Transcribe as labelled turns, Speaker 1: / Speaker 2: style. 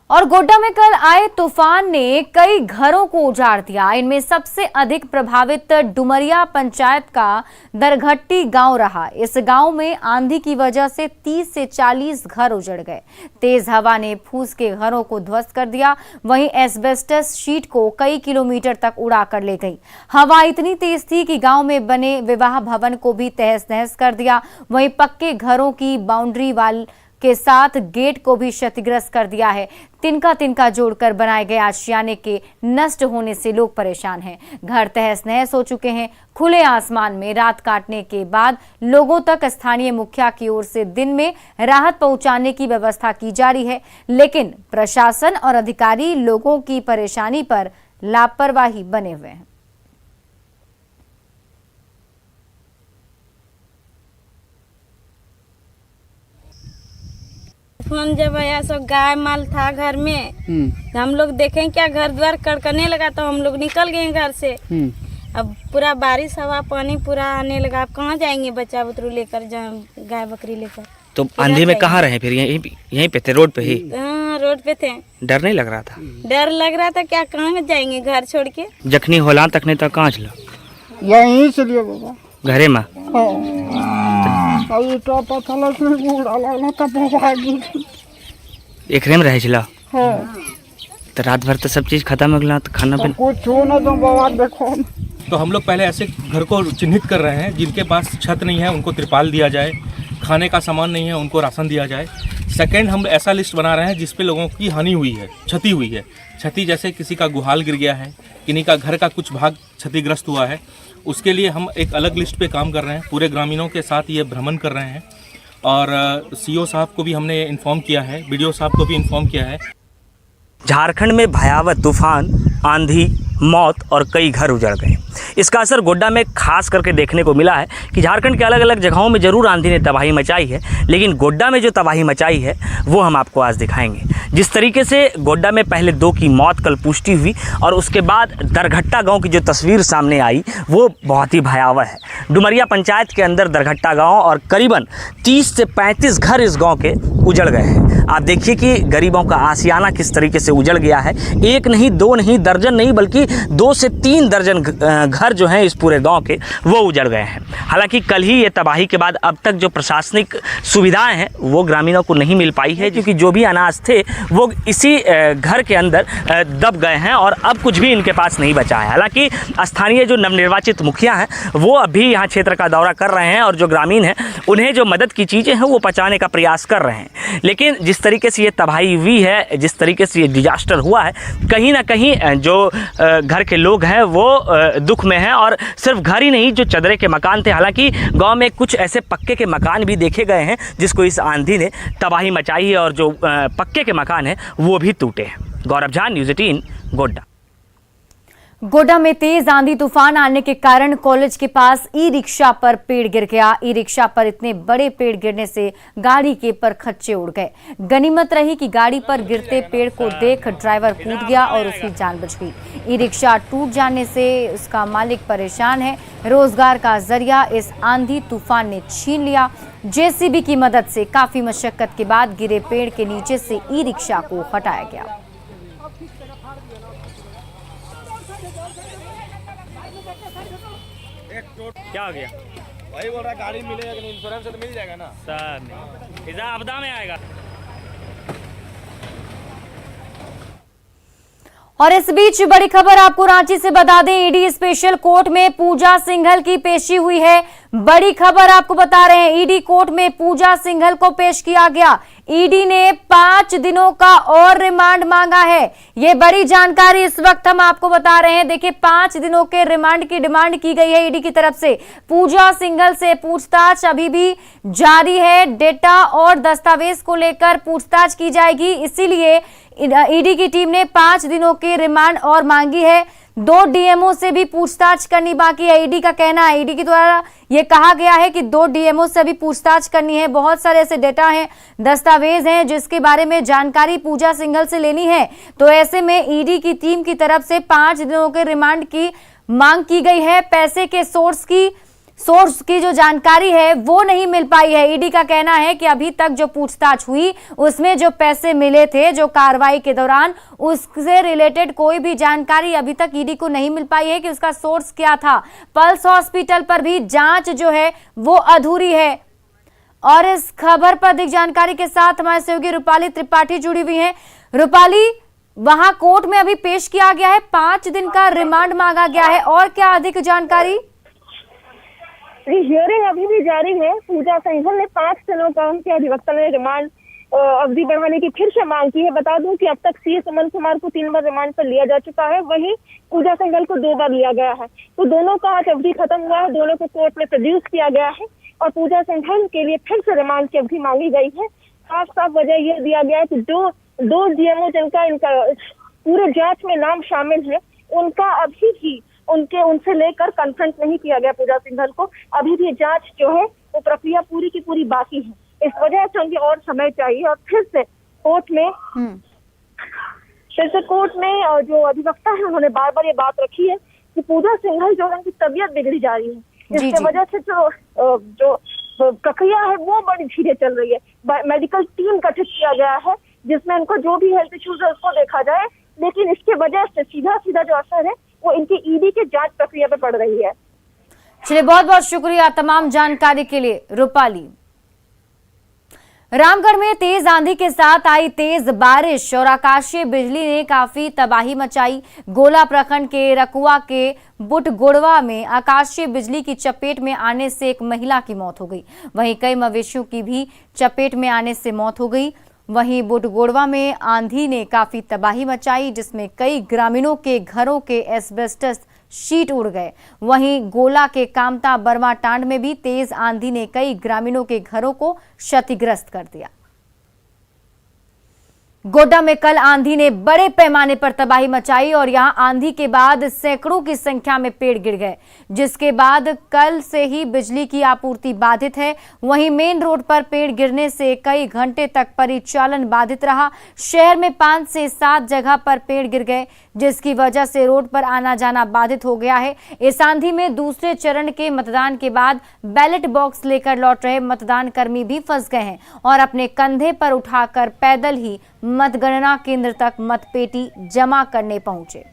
Speaker 1: और गोड्डा में कल आए तूफान ने कई घरों को उजाड़ दिया। इनमें सबसे अधिक प्रभावित डुमरिया पंचायत का दरघट्टी गांव रहा। इस गांव में आंधी की वजह से 30 से 40 घर उजड़ गए। तेज हवा ने फूस के घरों को ध्वस्त कर दिया। वहीं एस्बेस्टस शीट को कई किलोमीटर तक उड़ा कर ले गई। हवा इतनी तेज थी कि गांव में बने विवाह भवन को भी तहस नहस कर दिया। वहीं पक्के घरों की बाउंड्री वाल के साथ गेट को भी क्षतिग्रस्त कर दिया है। तिनका तिनका जोड़कर बनाए गए आशियाने के नष्ट होने से लोग परेशान हैं। घर तहस नहस हो चुके हैं। खुले आसमान में रात काटने के बाद लोगों तक स्थानीय मुखिया की ओर से दिन में राहत पहुंचाने की व्यवस्था की जा रही है, लेकिन प्रशासन और अधिकारी लोगों की परेशानी पर लापरवाही बने हुए हैं।
Speaker 2: फोन जब आया सब गाय माल था घर में, हम लोग देखें क्या घर द्वार कड़कने लगा तो हम लोग निकल गए घर से। अब पूरा बारिश हवा पानी पूरा आने लगा। अब कहाँ जाएंगे बच्चा बुतरू लेकर, गाय बकरी लेकर।
Speaker 3: तो आंधी में कहाँ रहे फिर? यहीं पे थे, रोड पे ही?
Speaker 2: हाँ, रोड पे थे।
Speaker 3: डर नहीं लग रहा था?
Speaker 2: डर लग रहा था, क्या कहाँ जाएंगे घर छोड़ के।
Speaker 3: जखनी होला तखने तक कहाँ चलो?
Speaker 4: यहीं चलिए बाबा,
Speaker 3: घरे में। एकरे में रहे चला? तो रात भर तो सब चीज खत्म हो गया, तो खाना पीना
Speaker 4: कुछ हो ना तो बाबा देखो।
Speaker 5: तो हम लोग पहले ऐसे घर को चिन्हित कर रहे हैं जिनके पास छत नहीं है उनको तिरपाल दिया जाए, खाने का सामान नहीं है उनको राशन दिया जाए। सेकंड, हम ऐसा लिस्ट बना रहे हैं जिसपे लोगों की हानि हुई है, क्षति हुई है। क्षति जैसे किसी का गुहाल गिर गया है, किन्हीं का घर का कुछ भाग क्षतिग्रस्त हुआ है, उसके लिए हम एक अलग लिस्ट पे काम कर रहे हैं। पूरे ग्रामीणों के साथ ये भ्रमण कर रहे हैं और सीओ साहब को भी हमने इन्फॉर्म किया है, बीडीओ साहब को भी इन्फॉर्म किया है।
Speaker 3: झारखंड में भयावह तूफान, आंधी, मौत और कई घर उजड़ गए। इसका असर गोड्डा में खास करके देखने को मिला है कि झारखंड के अलग अलग जगहों में जरूर आंधी ने तबाही मचाई है, लेकिन गोड्डा में जो तबाही मचाई है वो हम आपको आज दिखाएंगे। जिस तरीके से गोड्डा में पहले 2 की मौत कल पुष्टि हुई और उसके बाद दरघट्टा गांव की जो तस्वीर सामने आई वो बहुत ही भयावह है। डुमरिया पंचायत के अंदर दरघट्टा गांव और करीबन 30 से 35 घर इस गांव के उजड़ गए हैं। आप देखिए कि गरीबों का आशियाना किस तरीके से उजड़ गया है। एक नहीं, 2 नहीं, दर्जन नहीं, बल्कि 2 से 3 दर्जन घर जो हैं इस पूरे गांव के वो उजड़ गए हैं। हालांकि कल ही ये तबाही के बाद अब तक जो प्रशासनिक सुविधाएं हैं वो ग्रामीणों को नहीं मिल पाई है, क्योंकि जो भी अनाज थे वो इसी घर के अंदर दब गए हैं और अब कुछ भी इनके पास नहीं बचा है। हालांकि स्थानीय जो नवनिर्वाचित मुखिया हैं वो अभी यहाँ क्षेत्र का दौरा कर रहे हैं और जो ग्रामीण हैं उन्हें जो मदद की चीज़ें हैं वो पहुँचाने का प्रयास कर रहे हैं। लेकिन जिस तरीके से ये तबाही हुई है, जिस तरीके से ये डिजास्टर हुआ है, कहीं ना कहीं जो घर के लोग हैं वो दुख में हैं। और सिर्फ घर ही नहीं, जो चदरे के मकान थे, हालांकि गांव में कुछ ऐसे पक्के के मकान भी देखे गए हैं जिसको इस आंधी ने तबाही मचाई है और जो पक्के के मकान हैं वो भी टूटे हैं। गौरव झा, न्यूज़ 18, गोड्डा।
Speaker 1: गोड्डा में तेज आंधी तूफान आने के कारण कॉलेज के पास ई रिक्शा पर पेड़ गिर गया। ई रिक्शा पर इतने बड़े पेड़ गिरने से गाड़ी के परखच्चे उड़ गए। गनीमत रही कि गाड़ी पर गिरते पेड़ को देख ड्राइवर कूद गया और उसकी जान बच गई। ई रिक्शा टूट जाने से उसका मालिक परेशान है। रोजगार का जरिया इस आंधी तूफान ने छीन लिया। जेसीबी की मदद से काफी मशक्कत के बाद गिरे पेड़ के नीचे से ई रिक्शा को हटाया गया।
Speaker 3: क्या हो गया?
Speaker 5: वही बोल रहा गाड़ी मिलेगा कि नहीं, इंश्योरेंस से तो मिल जाएगा ना
Speaker 3: सर? नहीं, इधर आपदा में आएगा।
Speaker 1: और इस बीच बड़ी खबर आपको रांची से बता दें, ईडी स्पेशल कोर्ट में पूजा सिंघल की पेशी हुई है। बड़ी खबर आपको बता रहे हैं, ईडी कोर्ट में पूजा सिंघल को पेश किया गया। ईडी ने 5 दिनों का और रिमांड मांगा है। ये बड़ी जानकारी इस वक्त हम आपको बता रहे हैं। देखिए, 5 दिनों के रिमांड की डिमांड की गई है ईडी की तरफ से। पूजा सिंघल से पूछताछ अभी भी जारी है। डेटा और दस्तावेज को लेकर पूछताछ की जाएगी, इसीलिए ईडी की टीम ने 5 दिनों की रिमांड और मांगी है। 2 डीएमओ से भी पूछताछ करनी बाकी है। ईडी का कहना है, ईडी के द्वारा ये कहा गया है कि 2 डीएमओ से भी पूछताछ करनी है। बहुत सारे ऐसे डेटा हैं, दस्तावेज हैं जिसके बारे में जानकारी पूजा सिंघल से लेनी है। तो ऐसे में ईडी की टीम की तरफ से 5 दिनों के रिमांड की मांग की गई है। पैसे के सोर्स की सोर्स की जो जानकारी है वो नहीं मिल पाई है। ईडी का कहना है कि अभी तक जो पूछताछ हुई उसमें जो पैसे मिले थे जो कार्रवाई के दौरान, उससे रिलेटेड कोई भी जानकारी अभी तक ईडी को नहीं मिल पाई है कि उसका सोर्स क्या था। पल्स हॉस्पिटल पर भी जांच जो है वो अधूरी है। और इस खबर पर अधिक जानकारी के साथ हमारे सहयोगी रूपाली त्रिपाठी जुड़ी हुई हैं। रूपाली, वहां कोर्ट में अभी पेश किया गया है, 5 दिन का रिमांड मांगा गया है, और क्या अधिक जानकारी?
Speaker 6: हियरिंग अभी भी जारी है। पूजा सिंघल ने 5 दिनों का उनके अधिवक्ता ने रिमांड अवधि बढ़ाने की फिर से मांग की है। बता दूं कि अब तक सीएस अमन कुमार को 3 बार रिमांड पर लिया जा चुका है, वहीं पूजा सिंघल को 2 बार लिया गया है। तो दोनों का आज अवधि खत्म हुआ है, दोनों को कोर्ट में प्रोड्यूस किया गया है और पूजा सिंघल के लिए फिर से रिमांड की अवधि मांगी गई है। साफ साफ वजह यह दिया गया है कि दो डीएमओ जिनका इनका पूरे जांच में नाम शामिल है, उनका अभी भी उनसे लेकर कन्फ्रंट नहीं किया गया पूजा सिंघल को। अभी भी जांच जो है वो प्रक्रिया पूरी की पूरी बाकी है। इस वजह से उनके और समय चाहिए और फिर से कोर्ट में और जो अधिवक्ता है उन्होंने बार बार ये बात रखी है कि पूजा सिंघल जो है उनकी तबीयत बिगड़ी जा रही है, जिसकी वजह से जो प्रक्रिया है वो बड़ी धीरे चल रही है। मेडिकल टीम गठित किया गया है जिसमें उनको जो भी हेल्थ इश्यूज है उसको देखा जाए, लेकिन इसके वजह से सीधा जो असर है वो इनकी ईडी के जांच प्रक्रिया पे पड़ रही है।
Speaker 1: चलिए, बहुत बहुत शुक्रिया तमाम जानकारी के लिए रूपाली। रामगढ़ में तेज आंधी के साथ आई तेज बारिश और आकाशीय बिजली ने काफी तबाही मचाई। गोला प्रखंड के रकुआ के बुटगुड़वा में आकाशीय बिजली की चपेट में आने से एक महिला की मौत हो गई, वहीं कई मवेशियों की भी चपेट में आने से मौत हो गई। वहीं बुटगुड़वा में आंधी ने काफी तबाही मचाई, जिसमें कई ग्रामीणों के घरों के एस्बेस्टस शीट उड़ गए। वहीं गोला के कामता बर्मा टांड में भी तेज आंधी ने कई ग्रामीणों के घरों को क्षतिग्रस्त कर दिया। गोड्डा में कल आंधी ने बड़े पैमाने पर तबाही मचाई और यहां आंधी के बाद सैकड़ों की संख्या में पेड़ गिर गए, जिसके बाद कल से ही बिजली की आपूर्ति बाधित है। वहीं मेन रोड पर पेड़ गिरने से कई घंटे तक परिचालन बाधित रहा। शहर में 5 से 7 जगह पर पेड़ गिर गए, जिसकी वजह से रोड पर आना जाना बाधित हो गया है। इस आंधी में दूसरे चरण के मतदान के बाद बैलेट बॉक्स लेकर लौट रहे मतदान कर्मी भी फंस गए हैं और अपने कंधे पर उठाकर पैदल ही मतगणना केंद्र तक मतपेटी जमा करने पहुंचे।